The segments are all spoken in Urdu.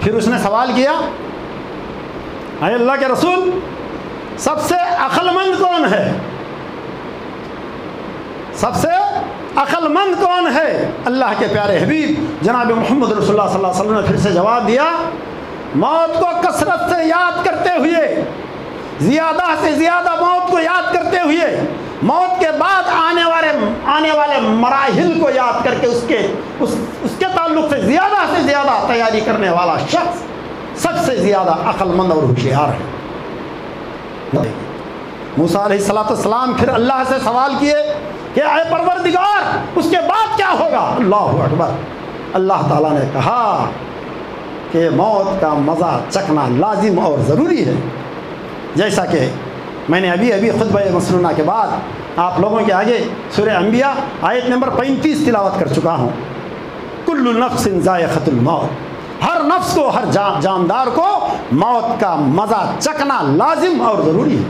پھر اس نے سوال کیا اے اللہ کے رسول سب سے عقل مند کون ہے؟ سب سے عقل مند کون ہے؟ اللہ کے پیارے حبیب جناب محمد رسول اللہ صلی اللہ علیہ وسلم نے پھر سے جواب دیا موت کو کثرت سے یاد کرتے ہوئے، زیادہ سے زیادہ موت کو یاد کرتے ہوئے، موت کے بعد آنے والے مراحل کو یاد کر کے اس کے تعلق سے زیادہ تیاری کرنے والا شخص سب سے زیادہ عقل مند اور ہوشیار ہے۔ موسیٰ علیہ السلام پھر اللہ سے سوال کیے کہ اے پروردگار اس کے بعد کیا ہوگا؟ اللہ اکبر۔ اللہ تعالیٰ نے کہا کہ موت کا مزہ چکھنا لازم اور ضروری ہے، جیسا کہ میں نے ابھی خطبہ مسنونہ کے بعد آپ لوگوں کے آگے سورہ انبیاء آیت نمبر 35 تلاوت کر چکا ہوں۔ کل نفس ذائقۃ الموت، ہر نفس کو، ہر جاندار کو موت کا مزہ چکھنا لازم اور ضروری ہے۔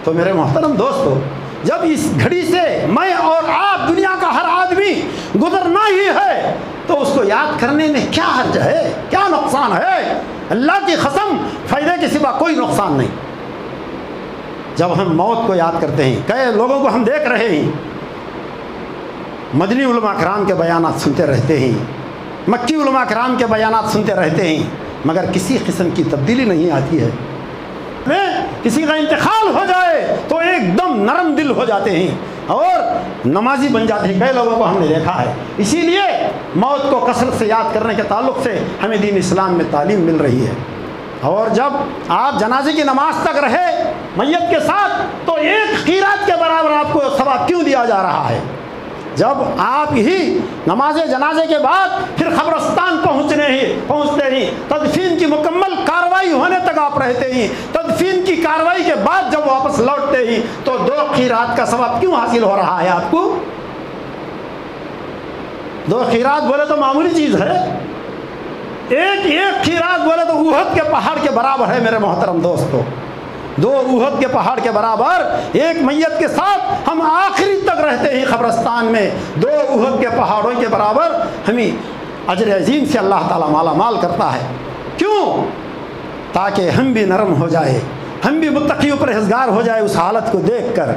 تو میرے محترم دوستو، جب اس گھڑی سے میں اور آپ دنیا کا ہر آدمی گزرنا ہی ہے تو اس کو یاد کرنے میں کیا حرج ہے، کیا نقصان ہے؟ اللہ کی قسم فائدے کے سوا کوئی نقصان نہیں۔ جب ہم موت کو یاد کرتے ہیں، کئی لوگوں کو ہم دیکھ رہے ہیں مدنی علماء کرام کے بیانات سنتے رہتے ہیں، مکی علماء کرام کے بیانات سنتے رہتے ہیں، مگر کسی قسم کی تبدیلی نہیں آتی ہے۔ کسی کا انتقال ہو جائے تو ایک دم نرم دل ہو جاتے ہیں اور نمازی بن جاتے ہیں، کئی لوگوں کو ہم نے دیکھا ہے۔ اسی لیے موت کو کثرت سے یاد کرنے کے تعلق سے ہمیں دین اسلام میں تعلیم مل رہی ہے۔ اور جب آپ جنازے کی نماز تک رہے میت کے ساتھ تو ایک قیرات کے برابر آپ کو ثواب کیوں دیا جا رہا ہے؟ جب آپ ہی نماز جنازے کے بعد پھر قبرستان پہنچتے ہی تدفین کی مکمل کاروائی ہونے تک آپ رہتے ہی، تدفین کی کاروائی کے بعد جب واپس لوٹتے ہی تو 2 قیرات کا ثواب کیوں حاصل ہو رہا ہے آپ کو؟ 2 قیرات بولے تو معمولی چیز ہے، ایک قیرات بولے تو احد کے پہاڑ کے برابر ہے میرے محترم دوستو۔ 2 احد کے پہاڑ کے برابر ایک میت کے ساتھ ہم آخری تک رہتے ہیں قبرستان میں، 2 احد کے پہاڑوں کے برابر ہمیں اجر عظیم سے اللہ تعالیٰ مالا مال کرتا ہے۔ کیوں؟ تاکہ ہم بھی نرم ہو جائے، ہم بھی متقی و پرہیزگار ہو جائے اس حالت کو دیکھ کر،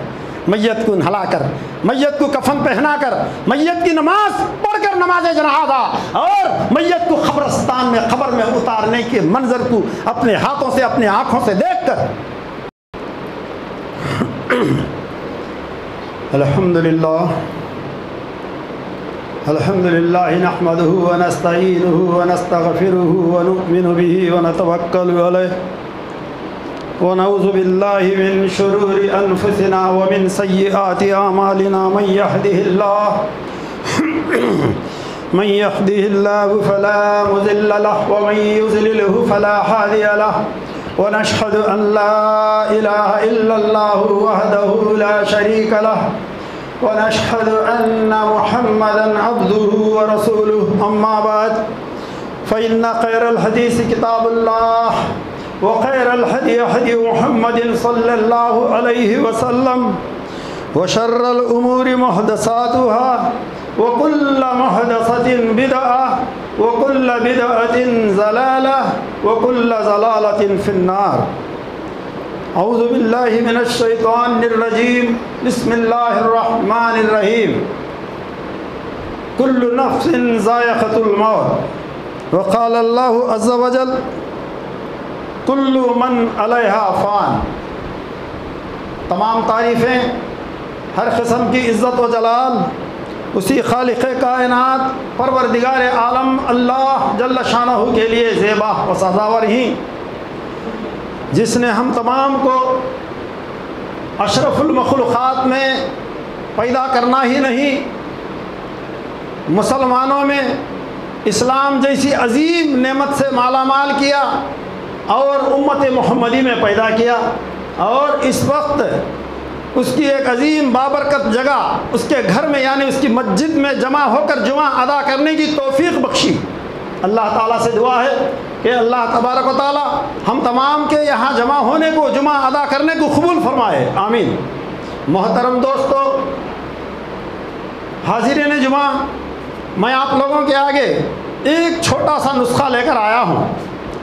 میت کو نہلا کر، میت کو کفن پہنا کر، میت کی نماز پڑھ کر نماز جنازہ اور میت کو قبرستان میں قبر میں اتارنے کے منظر کو اپنے ہاتھوں سے اپنے آنکھوں سے دیکھ کر الحمدللہ نحمده ونستعینه ونستغفره ونؤمن به ونتوکل علیہ ونعوذ باللہ من شرور انفسنا ومن سیئات اعمالنا من يهده الله فلا مضل له ومن يضلله فلا هادي له ونشهد أن لا إله إلا الله وحده لا شريك له ونشهد أن محمدا عبده ورسوله أما بعد فإن خير الحديث كتاب الله وخير الهدي هدي محمد صلى الله عليه وسلم وشر الأمور محدثاتها وكل محدثة بدعة وكل بدعة ضلالة وكل ضلالة في النار۔ اعوذ باللہ من الشیطان الرجیم، بسم اللہ الرحمن الرحیم۔ کل نفس ذائقۃ الموت، وقال اللہ عز وجل کل من علیہا فان۔ تمام تعریفیں، ہر قسم کی عزت و جلال اسی خالق کائنات پروردگار عالم اللہ جل شانہ کے لیے زیبا و سزاور ہی، جس نے ہم تمام کو اشرف المخلوقات میں پیدا کرنا ہی نہیں، مسلمانوں میں اسلام جیسی عظیم نعمت سے مالا مال کیا اور امت محمدی میں پیدا کیا، اور اس وقت اس کی ایک عظیم بابرکت جگہ اس کے گھر میں یعنی اس کی مسجد میں جمع ہو کر جمعہ ادا کرنے کی توفیق بخشی۔ اللہ تعالیٰ سے دعا ہے کہ اللہ تبارک و تعالیٰ ہم تمام کے یہاں جمع ہونے کو، جمعہ ادا کرنے کو قبول فرمائے، آمین۔ محترم دوستو، حاضرین جمعہ، میں آپ لوگوں کے آگے ایک چھوٹا سا نسخہ لے کر آیا ہوں۔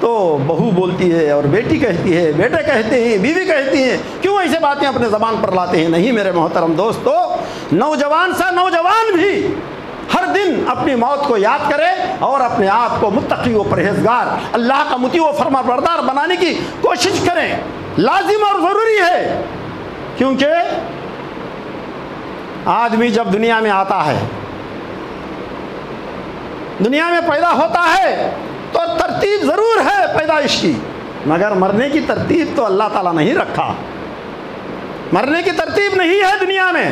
تو بہو بولتی ہے اور بیٹی کہتی ہے، بیٹے کہتے ہیں، بیوی کہتی ہیں، کیوں ایسے باتیں اپنے زبان پر لاتے ہیں؟ نہیں میرے محترم دوستو، نوجوان سا نوجوان بھی ہر دن اپنی موت کو یاد کرے اور اپنے آپ کو متقی و پرہیزگار، اللہ کا مطیع و فرما بردار بنانے کی کوشش کریں، لازم اور ضروری ہے۔ کیونکہ آدمی جب دنیا میں آتا ہے، دنیا میں پیدا ہوتا ہے تو ترتیب ضرور ہے پیدائش کی، مگر مرنے کی ترتیب تو اللہ تعالیٰ نہیں رکھا۔ مرنے کی ترتیب نہیں ہے دنیا میں۔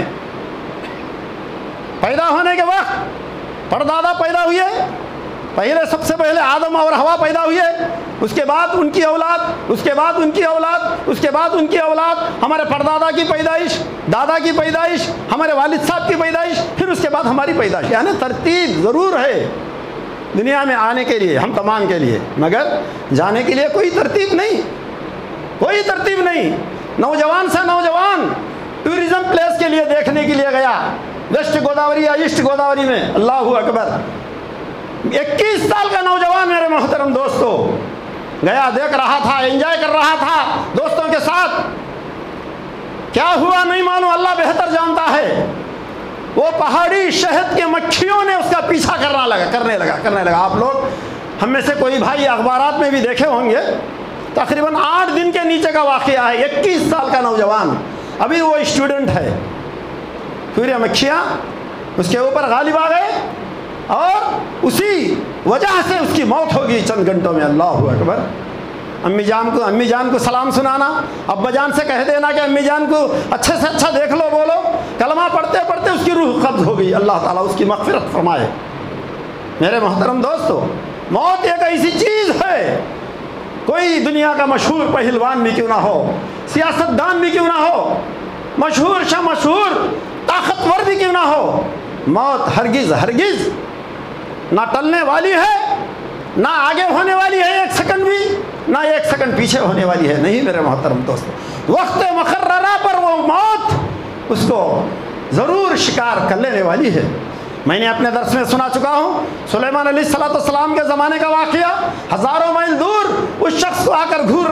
پیدا ہونے کے وقت پردادا پیدا ہوئے، پہلے سب سے پہلے آدم اور حوا پیدا ہوئے، اس کے بعد ان کی اولاد، اس کے بعد ان کی اولاد، اس کے بعد ان کی اولاد، ہمارے پردادا کی پیدائش، دادا کی پیدائش، ہمارے والد صاحب کی پیدائش، پھر اس کے بعد ہماری پیدائش۔ یعنی ترتیب ضرور ہے دنیا میں آنے کے لیے ہم تمام کے لیے، مگر جانے کے لیے کوئی ترتیب نہیں، کوئی ترتیب نہیں۔ نوجوان سے نوجوان ٹورزم پلیس کے لیے دیکھنے کے لیے گیا، ویسٹ گوداوری یا ایسٹ گوداوری میں، اللہ اکبر، 21 سال کا نوجوان میرے محترم دوستو گیا، دیکھ رہا تھا، انجوائے کر رہا تھا دوستوں کے ساتھ۔ کیا ہوا نہیں معلوم، اللہ بہتر جانتا ہے۔ وہ پہاڑی شہد کے مکھیوں نے اس کا پیچھا کرنے لگا۔ آپ لوگ ہم میں سے کوئی بھائی اخبارات میں بھی دیکھے ہوں گے، تقریباً 8 دن کے نیچے کا واقعہ ہے، 21 سال کا نوجوان، ابھی وہ اسٹوڈنٹ ہے، پھر مکھیاں اس کے اوپر غالب آ گئے اور اسی وجہ سے اس کی موت ہوگی چند گھنٹوں میں۔ اللہ اکبر۔ امی جان کو سلام سنانا، ابا جان سے کہہ دینا کہ امی جان کو اچھے سے اچھا دیکھ لو، بولو، کلمہ پڑھتے پڑھتے اس کی روح قبض ہو گئی، اللہ تعالیٰ اس کی مغفرت فرمائے۔ میرے محترم دوستو، موت ایک ایسی چیز ہے، کوئی دنیا کا مشہور پہلوان بھی کیوں نہ ہو، سیاستدان بھی کیوں نہ ہو، مشہور شا مشہور طاقتور بھی کیوں نہ ہو، موت ہرگز ہرگز نہ ٹلنے والی ہے، نہ آگے ہونے والی ہے 1 سیکنڈ بھی، نہ 1 سیکنڈ پیچھے ہونے والی ہے۔ نہیں میرے محترم دوستو، وقت مقررہ پر وہ موت اس کو ضرور شکار کر لینے والی ہے۔ میں نے اپنے درس میں سنا چکا ہوں، سلیمان علیہ السلام کے زمانے کا واقعہ، ہزاروں میل دور اس شخص کو آ کر گھور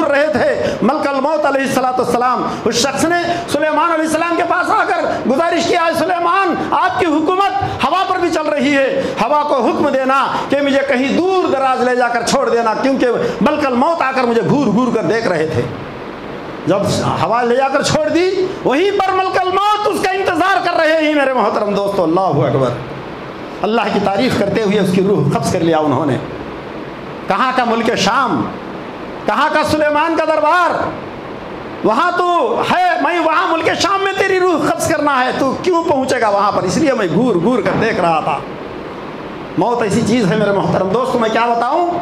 رہے تھے ملک الموت علیہ السلام۔ اس شخص نے سلیمان علیہ السلام کے پاس آ کر گزارش کیا، سلیمان آپ کی حکومت ہوا پر بھی چل رہی ہے، ہوا کو حکم دینا کہ مجھے کہیں دور دراز لے جا کر چھوڑ دینا، کیونکہ ملک الموت آ کر مجھے گھور گھور کر دیکھ رہے تھے۔ جب ہوا لے جا کر چھوڑ دی، وہیں پر ملک الموت اس کا انتظار کر رہے ہیں میرے محترم دوستو۔ اللہ اکبر۔ اللہ کی تعریف کرتے ہوئے اس کی روح قبض کر لیا انہوں نے۔ کہاں کا ملک شام، کہاں کا سلیمان کا دربار، وہاں تو ہے، میں وہاں ملک شام میں تیری روح قبض کرنا ہے، تو کیوں پہنچے گا وہاں پر؟ اس لیے میں گھور گھور کر دیکھ رہا تھا۔ موت ایسی چیز ہے میرے محترم دوستو، میں کیا بتاؤں،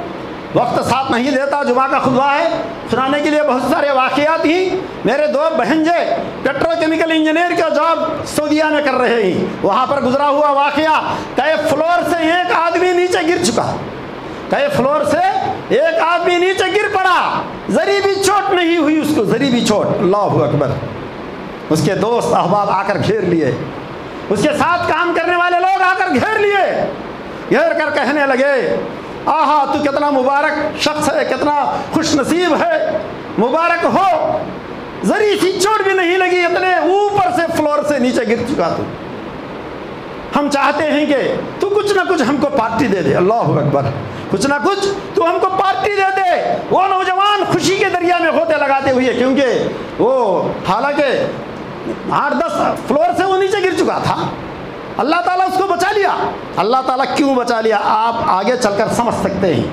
وقت ساتھ نہیں دیتا، جمعہ کا خطبہ ہے، سنانے کے لیے بہت سارے واقعات ہی۔ میرے 2 بہنجے پیٹرو کیمیکل انجینئر کا جاب سعودیہ میں کر رہے ہیں، وہاں پر گزرا ہوا واقعہ، کئی فلور سے ایک آدمی نیچے گر چکا، کئی فلور سے ایک آدمی نیچے گر پڑا، ذری بھی چوٹ نہیں ہوئی اس کو، ذری بھی چوٹ۔ اللہ اکبر۔ اس کے دوست احباب آ کر گھیر لیے، اس کے ساتھ کام کرنے والے لوگ آ کر گھیر لیے، گھیر کر کہنے لگے، آہا تو کتنا مبارک شخص ہے، کتنا خوش نصیب ہے، مبارک ہو، ذری سی چوٹ بھی نہیں لگی، اتنے اوپر سے فلور سے نیچے گر چکا تو۔ ہم چاہتے ہیں کہ تو کچھ نہ کچھ ہم کو پارٹی دے دے۔ اللہ اکبر۔ کچھ نہ کچھ تو ہم کو پارٹی دے دے۔ وہ نوجوان خوشی کے دریا میں غوطے لگاتے ہوئے، کیونکہ وہ حالانکہ 8-10 فلور سے وہ نیچے گر چکا تھا، اللہ تعالیٰ اس کو بچا لیا۔ اللہ تعالیٰ کیوں بچا لیا آپ آگے چل کر سمجھ سکتے ہیں،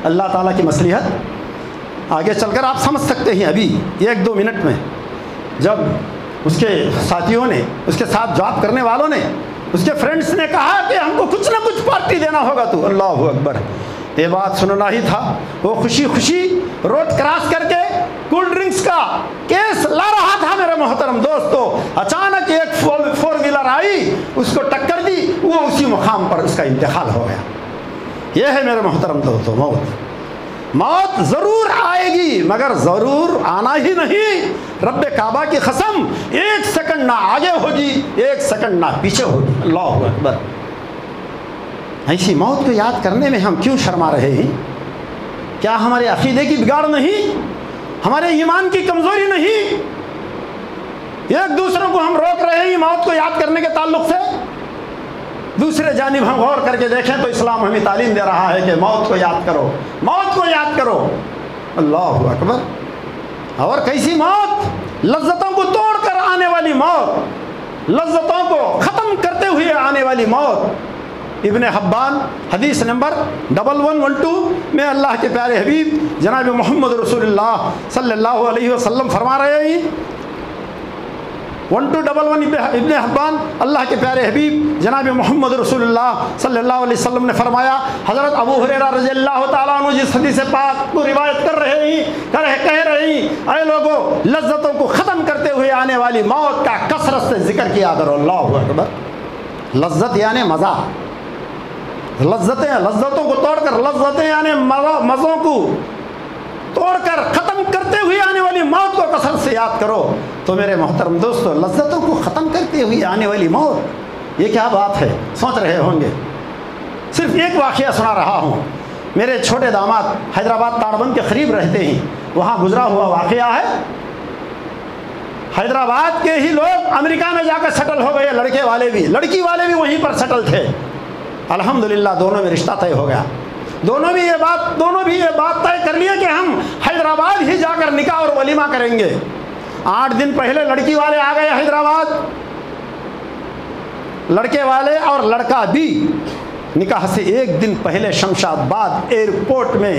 اللہ تعالیٰ کی مصلحت آگے چل کر آپ سمجھ سکتے ہیں۔ ابھی 1-2 منٹ میں جب اس کے ساتھیوں نے، اس کے ساتھ جاب کرنے والوں نے، اس کے فرینڈس نے کہا کہ ہم کو کچھ نہ کچھ پارٹی دینا ہوگا تو، اللہ اکبر، یہ بات سننا ہی تھا۔ وہ خوشی خوشی روڈ کراس کر کے کولڈ ڈرنکس کا کیس لا رہا تھا میرے محترم دوستو، اچانک ایک 4 ویلر آئی، اس کو ٹکر دی، وہ اسی مقام پر اس کا انتقال ہو گیا۔ یہ ہے میرے محترم دوستو موت ضرور آئے گی، مگر ضرور آنا ہی نہیں، رب کعبہ کی قسم 1 سیکنڈ نہ آگے ہوگی، 1 سیکنڈ نہ پیچھے ہوگی۔ اللہ اکبر۔ ایسی موت کو یاد کرنے میں ہم کیوں شرما رہے ہیں؟ کیا ہمارے عقیدے کی بگاڑ نہیں؟ ہمارے ایمان کی کمزوری نہیں؟ ایک دوسروں کو ہم روک رہے ہیں موت کو یاد کرنے کے تعلق سے؟ دوسرے جانب ہم غور کر کے دیکھیں تو اسلام ہمیں تعلیم دے رہا ہے کہ موت کو یاد کرو، موت کو یاد کرو۔ اللہ اکبر! اور کیسی موت؟ لذتوں کو توڑ کر آنے والی موت، لذتوں کو ختم کرتے ہوئے آنے والی موت۔ ابن حبان حدیث نمبر 1112 میں اللہ کے پیارے حبیب جناب محمد رسول اللہ صلی اللہ علیہ وسلم فرما رہے ہیں، 1211 ابن حبان، اللہ کے پیارے حبیب جناب محمد رسول اللہ صلی اللہ علیہ وسلم نے فرمایا، حضرت ابو ہریرہ رضی اللہ تعالیٰ عنہ جس حدیث پاک کو روایت کر رہے ہیں، کہہ رہے ہیں، اے لوگوں لذتوں کو ختم کرتے ہوئے آنے والی موت کا کثرت سے ذکر کیا کرو۔ اللہ اکبر! لذت یعنی مزہ، لذتوں کو توڑ کر، لذتیں یعنی مزوں کو توڑ کر ختم کرتے ہوئے آنے والی موت کو کثرت سے یاد کرو۔ تو میرے محترم دوستو، لذتوں کو ختم کرتے ہوئے آنے والی موت، یہ کیا بات ہے؟ سوچ رہے ہوں گے۔ صرف ایک واقعہ سنا رہا ہوں۔ میرے چھوٹے داماد حیدرآباد تاڑبند کے قریب رہتے ہیں، وہاں گزرا ہوا واقعہ ہے۔ حیدرآباد کے ہی لوگ امریکہ میں جا کر سیٹل ہو گئے، لڑکے والے بھی، لڑکی والے بھی وہیں پر سیٹل تھے۔ الحمدللہ دونوں میں رشتہ طے ہو گیا، دونوں بھی یہ بات طے کر لیے کہ ہم حیدرآباد ہی جا کر نکاح اور ولیمہ کریں گے۔ 8 دن پہلے لڑکی والے آ گئے حیدرآباد، لڑکے والے اور لڑکا بھی نکاح سے 1 دن پہلے شمشاد آباد ایئرپورٹ میں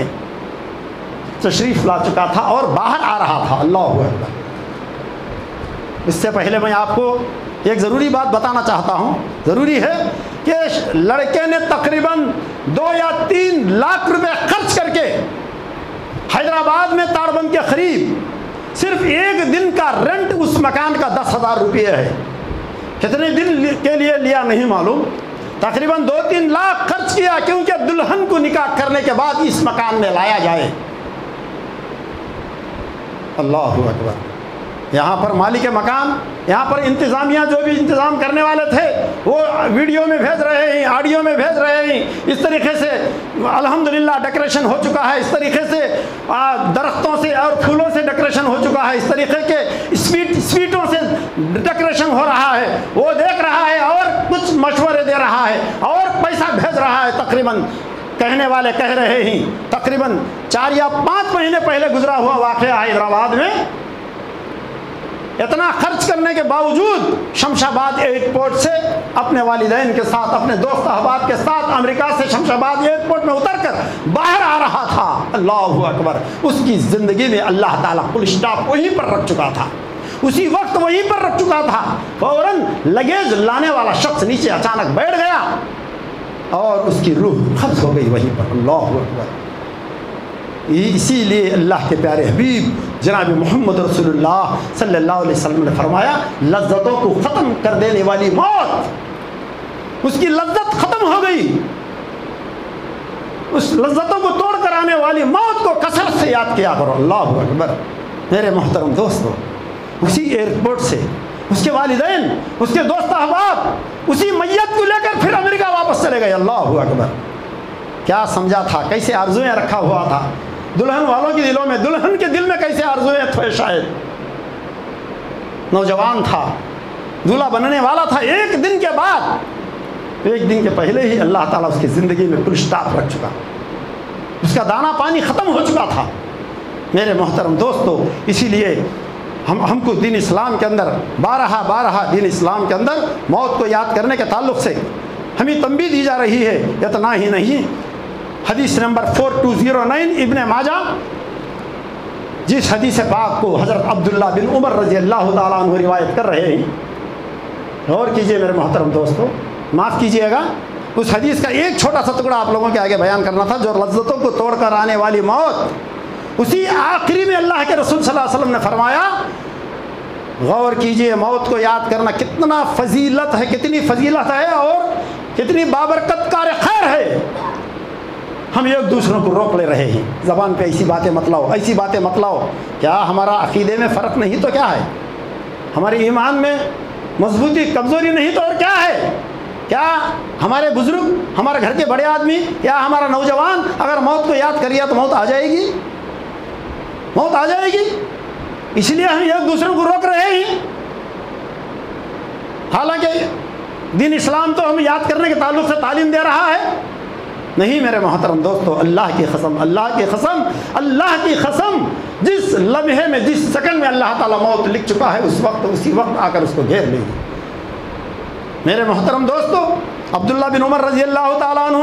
تشریف لا چکا تھا اور باہر آ رہا تھا۔ اللہ اکبر! اس سے پہلے میں آپ کو ایک ضروری بات بتانا چاہتا ہوں، ضروری ہے کہ لڑکے نے تقریباً 2 یا 3 لاکھ روپے خرچ کر کے حیدرآباد میں تاڑبند کے قریب صرف 1 دن کا رینٹ اس مکان کا 10,000 روپے ہے۔ کتنے دن کے لیے لیا نہیں معلوم، تقریباً 2-3 لاکھ خرچ کیا، کیونکہ دلہن کو نکاح کرنے کے بعد اس مکان میں لایا جائے۔ اللہ اکبر! یہاں پر مالک مکان، یہاں پر انتظامیہ جو بھی انتظام کرنے والے تھے، وہ ویڈیو میں بھیج رہے ہیں، آڈیو میں بھیج رہے ہیں۔ اس طریقے سے الحمدللہ ڈیکوریشن ہو چکا ہے، اس طریقے سے درختوں سے اور پھولوں سے ڈیکوریشن ہو چکا ہے، اس طریقے کے سویٹوں سے ڈیکوریشن ہو رہا ہے۔ وہ دیکھ رہا ہے اور کچھ مشورے دے رہا ہے اور پیسہ بھیج رہا ہے۔ تقریباً کہنے والے کہہ رہے ہیں تقریباً 4 یا 5 مہینے پہلے گزرا ہوا واقعہ حیدرآباد میں۔ اتنا خرچ کرنے کے باوجود شمشاد ایئرپورٹ سے اپنے والدین کے ساتھ، اپنے دوست احباب کے ساتھ امریکہ سے شمشاد ایئرپورٹ میں اتر کر باہر آ رہا تھا۔ اللہ اکبر! اس کی زندگی میں اللہ تعالیٰ فل اسٹاپ وہیں پر رکھ چکا تھا، اسی وقت وہیں پر رکھ چکا تھا۔ فوراً لگیج لانے والا شخص نیچے اچانک بیٹھ گیا اور اس کی روح قبض ہو گئی وہیں پر۔ اللہ اکبر! اسی لیے اللہ کے پیارے حبیب جناب محمد رسول اللہ صلی اللہ علیہ وسلم نے فرمایا، لذتوں کو ختم کر دینے والی موت، اس کی لذت ختم ہو گئی، اس لذتوں کو توڑ کر آنے والی موت کو کثرت سے یاد کیا کرو۔ اللہ اکبر! میرے محترم دوستو، اسی ایئرپورٹ سے اس کے والدین، اس کے دوست احباب اسی میت کو لے کر پھر امریکہ واپس چلے گئے۔ اللہ اکبر! کیا سمجھا تھا، کیسے آرزویں رکھا ہوا تھا دلہن والوں کے دلوں میں، دلہن کے دل میں کیسے آرزویں تھے، شاید نوجوان تھا، دولہا بننے والا تھا۔ 1 دن کے بعد، 1 دن کے پہلے ہی اللہ تعالیٰ اس کی زندگی میں فل اسٹاپ رکھ چکا، اس کا دانا پانی ختم ہو چکا تھا۔ میرے محترم دوستو، اسی لیے ہم کو دین اسلام کے اندر بارہا دین اسلام کے اندر موت کو یاد کرنے کے تعلق سے ہمیں تنبیہ دی جا رہی ہے۔ اتنا ہی نہیں، حدیث نمبر 4209 ابن ماجہ، جس حدیث پاک کو حضرت عبداللہ بن عمر رضی اللہ تعالیٰ عنہ روایت کر رہے ہیں، غور کیجئے میرے محترم دوستو، معاف کیجئے گا، اس حدیث کا ایک چھوٹا سا ٹکڑا آپ لوگوں کے آگے بیان کرنا تھا، جو لذتوں کو توڑ کر آنے والی موت۔ اسی آخری میں اللہ کے رسول صلی اللہ علیہ وسلم نے فرمایا، غور کیجئے، موت کو یاد کرنا کتنا فضیلت ہے، کتنی فضیلت ہے اور کتنی بابرکت کار خیر ہے۔ ہم ایک دوسروں کو روک لے رہے ہیں، زبان پہ ایسی باتیں مت لاؤ، ایسی باتیں مت لاؤ۔ کیا ہمارا عقیدے میں فرق نہیں تو کیا ہے؟ ہمارے ایمان میں مضبوطی کمزوری نہیں تو اور کیا ہے؟ کیا ہمارے بزرگ، ہمارے گھر کے بڑے آدمی یا ہمارا نوجوان اگر موت کو یاد کریا تو موت آ جائے گی؟ موت آ جائے گی۔ اس لیے ہم ایک دوسرے کو روک رہے ہیں۔ حالانکہ دین اسلام تو ہم یاد کرنے کے تعلق سے تعلیم دے رہا ہے۔ نہیں میرے محترم دوستو، اللہ کی قسم، اللہ کی قسم، اللہ کی قسم، جس لمحے میں، جس سیکنڈ میں اللہ تعالیٰ موت لکھ چکا ہے، اس وقت اسی وقت آ کر اس کو گھیر لے گی۔ میرے محترم دوستو، عبداللہ بن عمر رضی اللہ تعالیٰ عنہ،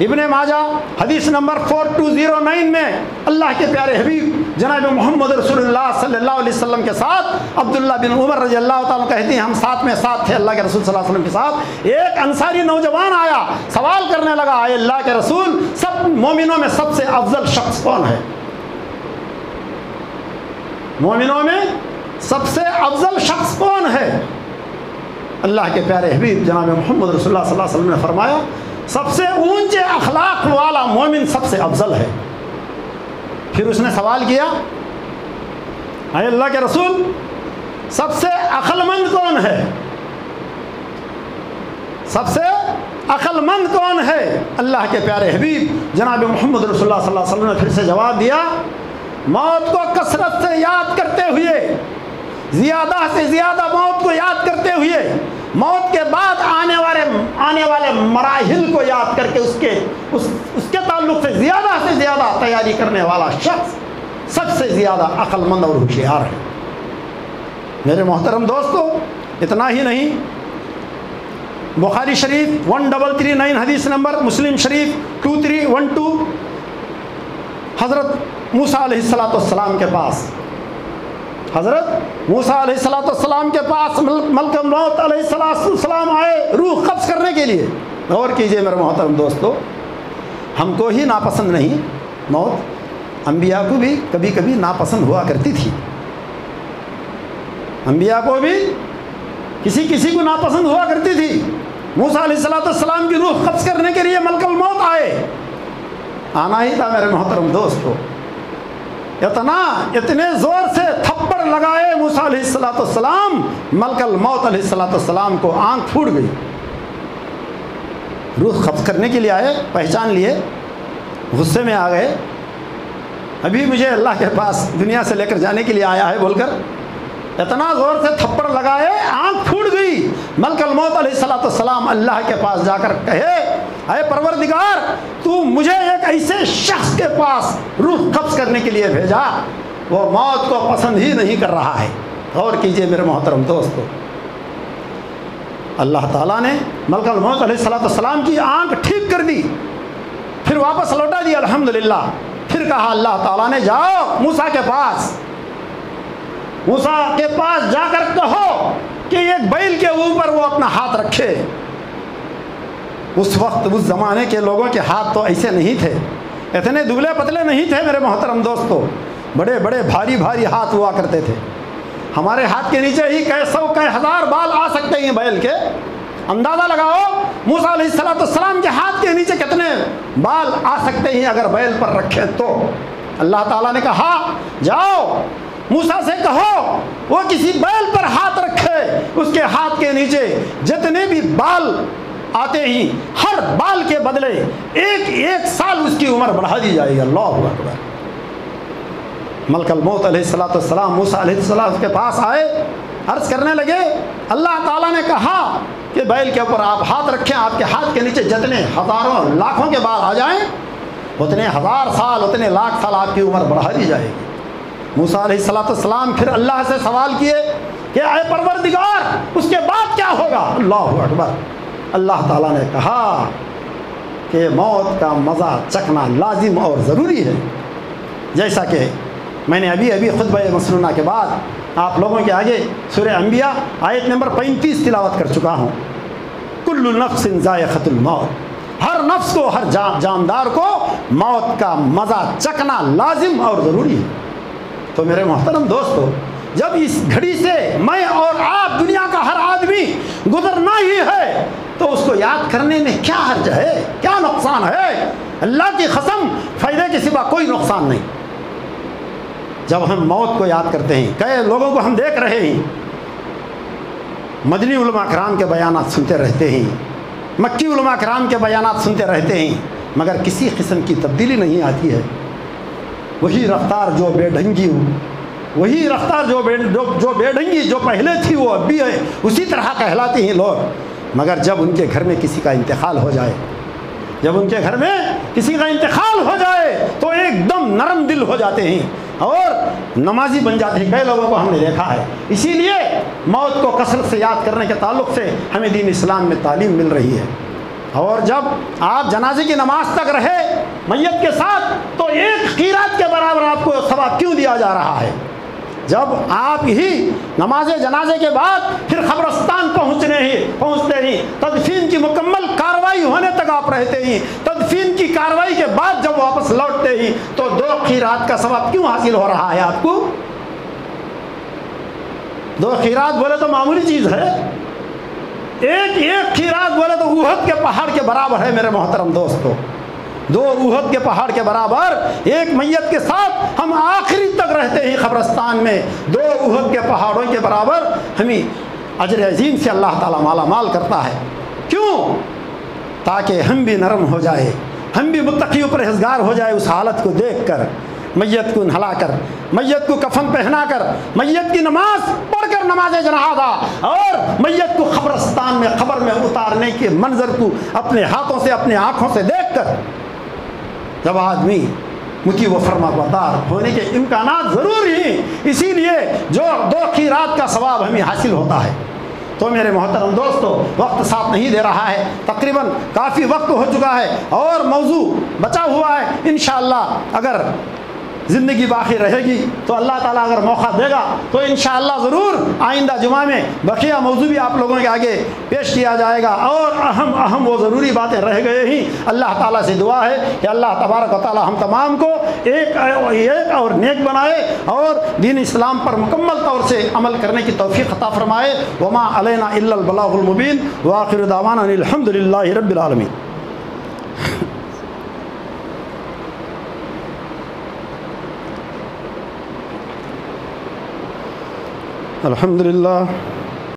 ابن ماجہ حدیث نمبر 4209 میں اللہ کے پیارے حبیب جناب محمد رسول اللہ صلی اللہ علیہ وسلم کے ساتھ عبداللہ بن عمر رضی اللہ تعالیٰ کہتے ہیں ہم ساتھ میں ساتھ تھے اللہ کے رسول صلی اللہ علیہ وسلم کے ساتھ۔ ایک انصاری نوجوان آیا، سوال کرنے لگا، اے اللہ کے رسول، سب مومنوں میں سب سے افضل شخص کون ہے؟ مومنوں میں سب سے افضل شخص کون ہے؟ اللہ کے پیارے حبیب جناب محمد رسول اللہ صلی اللہ علیہ وسلم نے فرمایا، سب سے اونچے اخلاق والا مومن سب سے افضل ہے۔ پھر اس نے سوال کیا، اے اللہ کے رسول، سب سے عقل مند کون ہے؟ سب سے عقل مند کون ہے؟ اللہ کے پیارے حبیب جناب محمد رسول اللہ صلی اللہ علیہ وسلم نے پھر سے جواب دیا، موت کو کثرت سے یاد کرتے ہوئے، زیادہ سے زیادہ موت کو یاد کرتے ہوئے، موت کے بعد آنے والے مراحل کو یاد کر کے اس کے تعلق سے زیادہ تیاری کرنے والا شخص سب سے زیادہ عقل مند اور ہوشیار ہے۔ میرے محترم دوستو، اتنا ہی نہیں، بخاری شریف 1339 حدیث نمبر، مسلم شریف 2312، حضرت موسیٰ علیہ السلام کے پاس، حضرت موسیٰ علیہ السلام کے پاس ملک الموت علیہ السلام آئے روح قبض کرنے کے لیے۔ غور کیجئے میرے محترم دوستو، ہم کو ہی ناپسند نہیں موت، انبیاء کو بھی کبھی کبھی ناپسند ہوا کرتی تھی۔ انبیاء کو بھی کسی کو ناپسند ہوا کرتی تھی۔ موسیٰ علیہ السلام کی روح قبض کرنے کے لیے ملک الموت آئے، آنا ہی تھا میرے محترم دوستو۔ اتنے زور سے تھپڑ لگائے موسیٰ علیہ السلام، ملک الموت علیہ السلام کو آنکھ پھوٹ گئی۔ روح قبض کرنے کے لیے آئے، پہچان لیے، غصے میں آ گئے، ابھی مجھے اللہ کے پاس دنیا سے لے کر جانے کے لیے آیا ہے بول کر اتنا زور سے تھپڑ لگائے، آنکھ پھوٹ گئی۔ ملک الموت علیہ السلام اللہ کے پاس جا کر کہے، اے پروردگار، تو مجھے ایک ایسے شخص کے پاس روح قبض کرنے کے لیے بھیجا، وہ موت کو پسند ہی نہیں کر رہا ہے۔ غور کیجئے میرے محترم دوستو، اللہ تعالیٰ نے ملک الموت علیہ السلام کی آنکھ ٹھیک کر دی، پھر واپس لوٹا دی الحمدللہ۔ پھر کہا اللہ تعالیٰ نے، جاؤ موسیٰ کے پاس، موسیٰ کے پاس جا کر کہو کہ ایک بیل کے اوپر وہ اپنا ہاتھ رکھے۔ اس وقت اس زمانے کے لوگوں کے ہاتھ تو ایسے نہیں تھے، اتنے دبلے پتلے نہیں تھے میرے محترم دوستو، بڑے بڑے بھاری بھاری ہاتھ ہوا کرتے تھے۔ ہمارے ہاتھ کے نیچے ہی کئی سو کئی ہزار بال آ سکتے ہیں بیل کے، اندازہ لگاؤ موسیٰ علیہ السلام کے ہاتھ کے نیچے کتنے بال آ سکتے ہیں اگر بیل پر رکھے تو۔ اللہ تعالیٰ نے کہا، جاؤ موسیٰ سے کہو وہ کسی بیل پر ہاتھ رکھے، اس کے ہاتھ کے نیچے جتنے بھی بال آتے ہیں ہر بال کے بدلے ایک سال اس کی عمر بڑھا دی جائے گی۔ اللہ اکبر۔ ملک الموت علیہ السلام موسیٰ علیہ السلام کے پاس آئے، عرض کرنے لگے، اللہ تعالیٰ نے کہا کہ بیل کے اوپر آپ ہاتھ رکھیں، آپ کے ہاتھ کے نیچے جتنے ہزاروں لاکھوں کے بال آ جائیں اتنے ہزار سال، اتنے لاکھ سال آپ کی عمر بڑھا دی جائے گی۔ موسیٰ علیہ السلام پھر اللہ سے سوال کیے کہ اے پروردگار، اس کے بعد کیا ہوگا؟ اللہ اکبر۔ اللہ تعالیٰ نے کہا کہ موت کا مزہ چکھنا لازم اور ضروری ہے، جیسا کہ میں نے ابھی خطبہ مسنونہ کے بعد آپ لوگوں کے آگے سورہ انبیاء آیت نمبر 35 تلاوت کر چکا ہوں۔ کل نفس ذائقۃ الموت، ہر نفس کو، ہر جاندار کو موت کا مزہ چکھنا لازم اور ضروری ہے۔ تو میرے محترم دوستو، جب اس گھڑی سے میں اور آپ، دنیا کا ہر آدمی گزرنا ہی ہے، تو اس کو یاد کرنے میں کیا حرج ہے، کیا نقصان ہے؟ اللہ کی قسم، فائدے کے سوا کوئی نقصان نہیں۔ جب ہم موت کو یاد کرتے ہیں، کئی لوگوں کو ہم دیکھ رہے ہیں، مدنی علماء کرام کے بیانات سنتے رہتے ہیں، مکی علماء کرام کے بیانات سنتے رہتے ہیں مگر کسی قسم کی تبدیلی نہیں آتی ہے۔ وہی رفتار جو بے ڈھنگی ہو، وہی رفتار جو بے ڈھنگی جو پہلے تھی وہ اب بھی ہے، اسی طرح کہلاتے ہیں لوگ۔ مگر جب ان کے گھر میں کسی کا انتقال ہو جائے، جب ان کے گھر میں کسی کا انتقال ہو جائے تو ایک دم نرم دل ہو جاتے ہیں اور نمازی بن جاتے ہیں۔ کئی لوگوں کو ہم نے دیکھا ہے۔ اسی لیے موت کو کثرت سے یاد کرنے کے تعلق سے ہمیں دین اسلام میں تعلیم مل رہی ہے۔ اور جب آپ جنازے کی نماز تک رہے میت کے ساتھ تو ایک قیرات کے برابر آپ کو ثواب کیوں دیا جا رہا ہے؟ جب آپ ہی نماز جنازے کے بعد پھر قبرستان پہنچتے ہی تدفین کی مکمل کارروائی ہونے تک آپ رہتے ہی، تدفین کی کارروائی کے بعد جب واپس لوٹتے ہی تو 2 قیرات کا ثواب کیوں حاصل ہو رہا ہے آپ کو؟ 2 قیرات بولے تو معمولی چیز ہے، ایک قیرات بولے تو احد کے پہاڑ کے برابر ہے میرے محترم دوستو۔ 2 احد کے پہاڑ کے برابر ایک میت کے ساتھ ہم آخری تک رہتے ہیں قبرستان میں، 2 احد کے پہاڑوں کے برابر ہمیں اجر عظیم سے اللہ تعالیٰ مالا مال کرتا ہے۔ کیوں؟ تاکہ ہم بھی نرم ہو جائے، ہم بھی متقی و پرہیزگار ہو جائے اس حالت کو دیکھ کر، میت کو نہلا کر، میت کو کفن پہنا کر، میت کی نماز پڑھ کر نماز جنازہ اور میت کو قبرستان میں قبر میں اتارنے کے منظر کو اپنے ہاتھوں سے اپنے آنکھوں سے دیکھ کر جب آدمی مطیع و فرما بردار ہونے کے امکانات ضرور ہیں، اسی لیے جو 2 قیرات کا ثواب ہمیں حاصل ہوتا ہے۔ تو میرے محترم دوستو، وقت ساتھ نہیں دے رہا ہے، تقریباً کافی وقت ہو چکا ہے اور موضوع بچا ہوا ہے۔ انشاءاللہ اگر زندگی باقی رہے گی تو اللہ تعالیٰ اگر موقع دے گا تو انشاءاللہ ضرور آئندہ جمعہ میں بقیہ موضوع بھی آپ لوگوں کے آگے پیش کیا جائے گا، اور اہم وہ ضروری باتیں رہ گئے ہی۔ اللہ تعالیٰ سے دعا ہے کہ اللہ تبارک و تعالیٰ ہم تمام کو ایک اور نیک بنائے اور دین اسلام پر مکمل طور سے عمل کرنے کی توفیق عطا فرمائے۔ وما علینا الا البلاغ المبین، وآخر دعوانا ان الحمد للہ رب العالمین۔ الحمد للہ